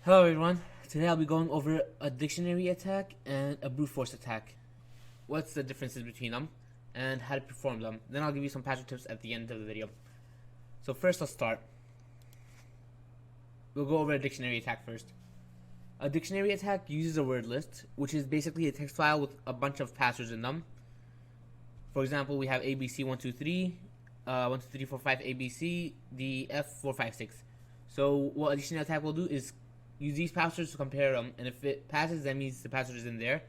Hello everyone, today I'll be going over a dictionary attack and a brute force attack. What's the differences between them and how to perform them. Then I'll give you some passive tips at the end of the video. So first let's start. We'll go over a dictionary attack first. A dictionary attack uses a word list, which is basically a text file with a bunch of passwords in them. For example, we have ABC123, 12345 ABC, DF456. So what a dictionary attack will do is use these passwords to compare them, and if it passes, that means the password is in there.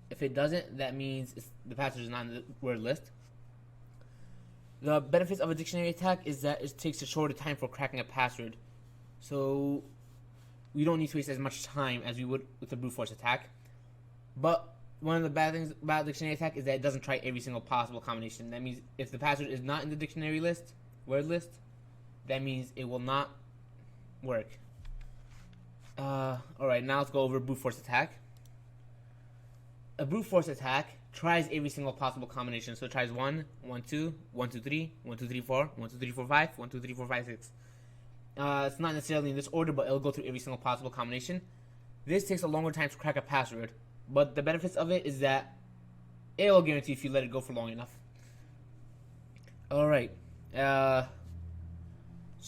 If it doesn't, that means the password is not in the word list. The benefits of a dictionary attack is that it takes a shorter time for cracking a password, so we don't need to waste as much time as we would with a brute force attack. But one of the bad things about dictionary attack is that it doesn't try every single possible combination. That means if the password is not in the dictionary list, word list, that means it will not work. Alright, now let's go over brute force attack. A brute force attack tries every single possible combination. So it tries 1, 1, 2, 1, 2, 3, 1, 2, 3, 4, 1, 2, 3, 4, 5, 1, 2, 3, 4, 5, 6. It's not necessarily in this order, but it'll go through every single possible combination. This takes a longer time to crack a password, but the benefits of it is that it will guarantee if you let it go for long enough. Alright, so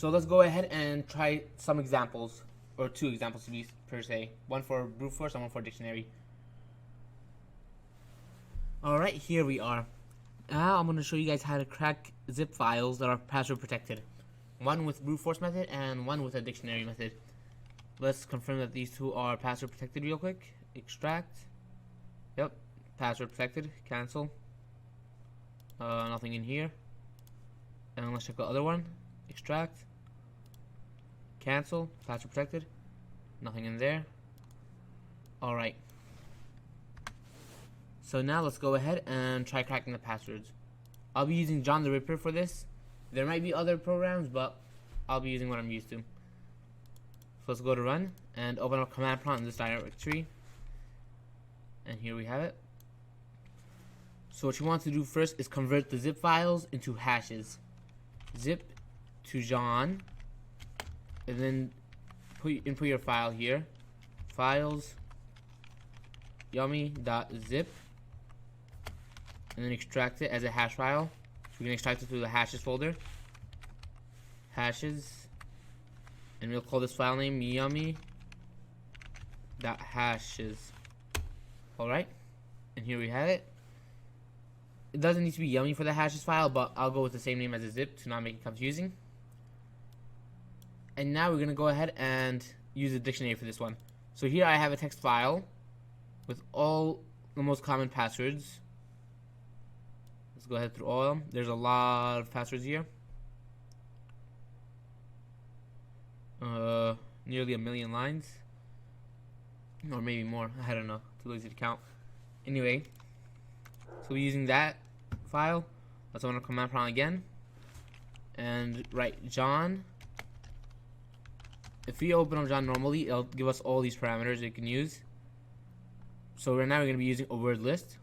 let's go ahead and try some examples, or two examples to be per se. One for brute force and one for dictionary. Alright, here we are. Now I'm going to show you guys how to crack zip files that are password protected. One with brute force method and one with a dictionary method. Let's confirm that these two are password protected real quick. Extract. Yep, password protected. Cancel. Nothing in here. And let's check the other one. Extract. Cancel. Password protected. Nothing in there. Alright. So now let's go ahead and try cracking the passwords. I'll be using John the Ripper for this. There might be other programs, but I'll be using what I'm used to. So let's go to run and open up command prompt in this directory. And here we have it. So what you want to do first is convert the zip files into hashes. Zip to John, and then input your file here. Files yummy.zip, and then extract it as a hash file. So we can extract it through the hashes folder. Hashes, and we'll call this file name yummy.hashes. Alright, and here we have it. It doesn't need to be yummy for the hashes file, but I'll go with the same name as a zip to not make it confusing. And now we're going to go ahead and use a dictionary for this one. So here I have a text file with all the most common passwords. Let's go ahead through all of them. There's a lot of passwords here. Nearly 1 million lines. Or maybe more. I don't know. Too lazy to count. Anyway, so we're using that file. Let's open up command prompt again. And write John. If we open up John normally, it'll give us all these parameters we can use. So right now we're going to be using a word list. So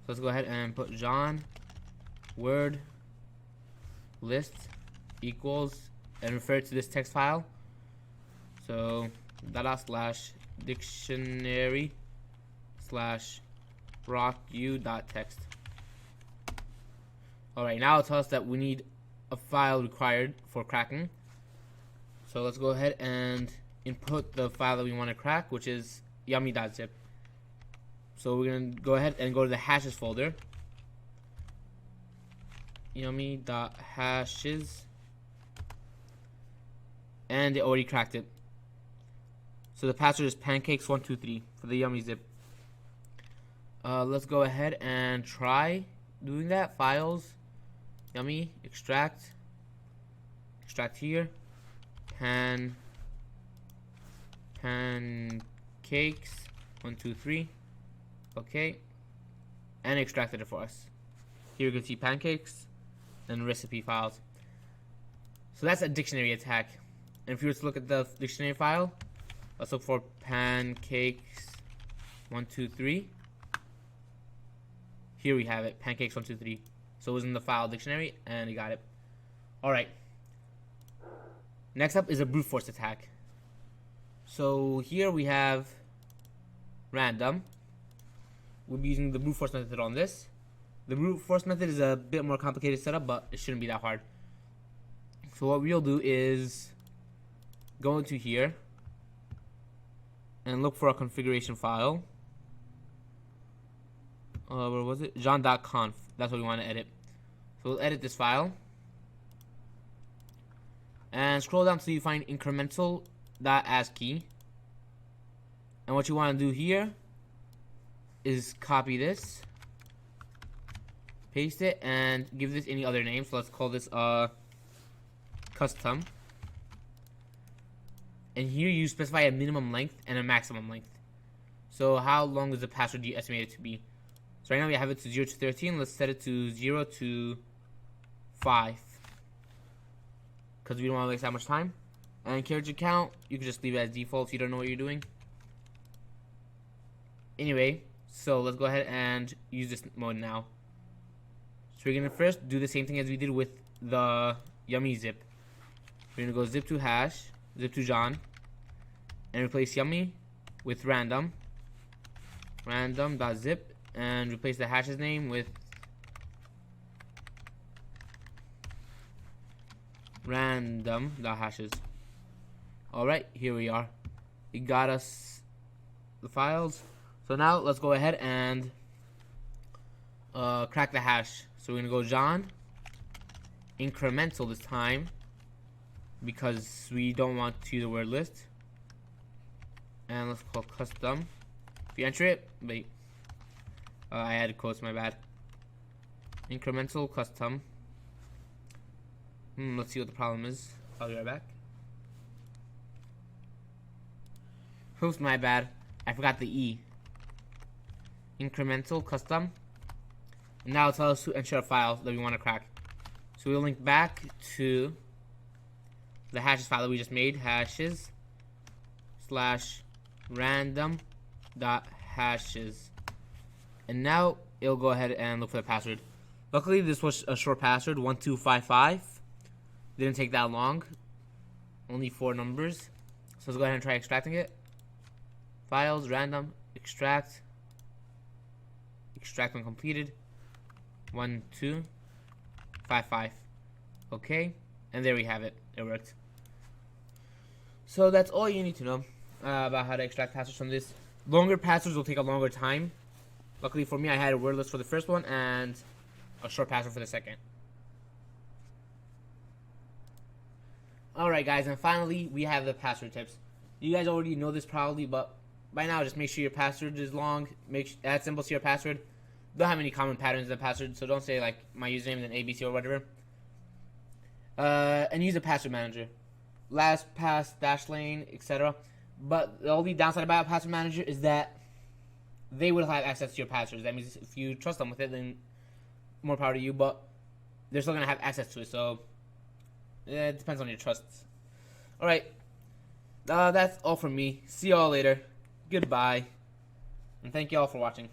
let's go ahead and put John word list equals and refer to this text file. So /dictionary /rocku.txt. Alright, now it'll tell us that we need a file required for cracking. So let's go ahead and input the file that we want to crack, which is yummy.zip. So we're going to go ahead and go to the hashes folder. Yummy.hashes. And it already cracked it. So the password is pancakes123 for the yummy zip. Let's go ahead and try doing that. Files, yummy, extract here. Pancakes 1, 2, 3. Okay, and extracted it for us. Here you can see pancakes and recipe files. So that's a dictionary attack. And if you were to look at the dictionary file, let's look for pancakes 1, 2, 3. Here we have it, pancakes 1, 2, 3. So it was in the file dictionary, and we got it. Alright. Next up is a brute force attack. So here we have random. We'll be using the brute force method on this. The brute force method is a bit more complicated setup, but it shouldn't be that hard. So what we'll do is go into here and look for a configuration file. Where was it? Jean.conf. That's what we want to edit. So we'll edit this file. And scroll down till you find incremental.ascii. And what you want to do here is copy this, paste it, and give this any other name. So let's call this custom. And here you specify a minimum length and a maximum length. So how long is the password you estimate it to be? So right now we have it to 0 to 13. Let's set it to 0 to 5. Because we don't want to waste that much time. And character count, you can just leave it as default if you don't know what you're doing. Anyway, so let's go ahead and use this mode now. So we're going to first do the same thing as we did with the yummy zip. We're going to go zip to hash, zip to Jean, and replace yummy with random, random.zip, and replace the hash's name with random.hashes. Alright, here we are. It got us the files. So now let's go ahead and crack the hash. So we're gonna go Jean incremental this time because we don't want to use the word list. And let's call custom. If you enter it, wait. I added quotes, my bad. Incremental custom. Let's see what the problem is. I'll be right back. Oops, my bad. I forgot the E. Incremental custom. And now it'll tell us to enter a file that we want to crack. So we'll link back to the hashes file that we just made. Hashes / random.hashes. And now it'll go ahead and look for the password. Luckily, this was a short password, 1255. Didn't take that long. Only 4 numbers. So let's go ahead and try extracting it. Files, random, extract. Extract when completed. 1255. Okay. And there we have it. It worked. So that's all you need to know about how to extract passwords from this. Longer passwords will take a longer time. Luckily for me, I had a word list for the first one and a short password for the second. Alright guys, and finally we have the password tips. You guys already know this probably, but by now just make sure your password is long, add symbols to your password. Don't have any common patterns in the password, so don't say like my username and ABC or whatever. And use a password manager. LastPass, Dashlane, etc. But the only downside about a password manager is that they will have access to your passwords. That means if you trust them with it, then more power to you, but they're still going to have access to it, so it depends on your trust. Alright, that's all from me. See y'all later. Goodbye. And thank y'all for watching.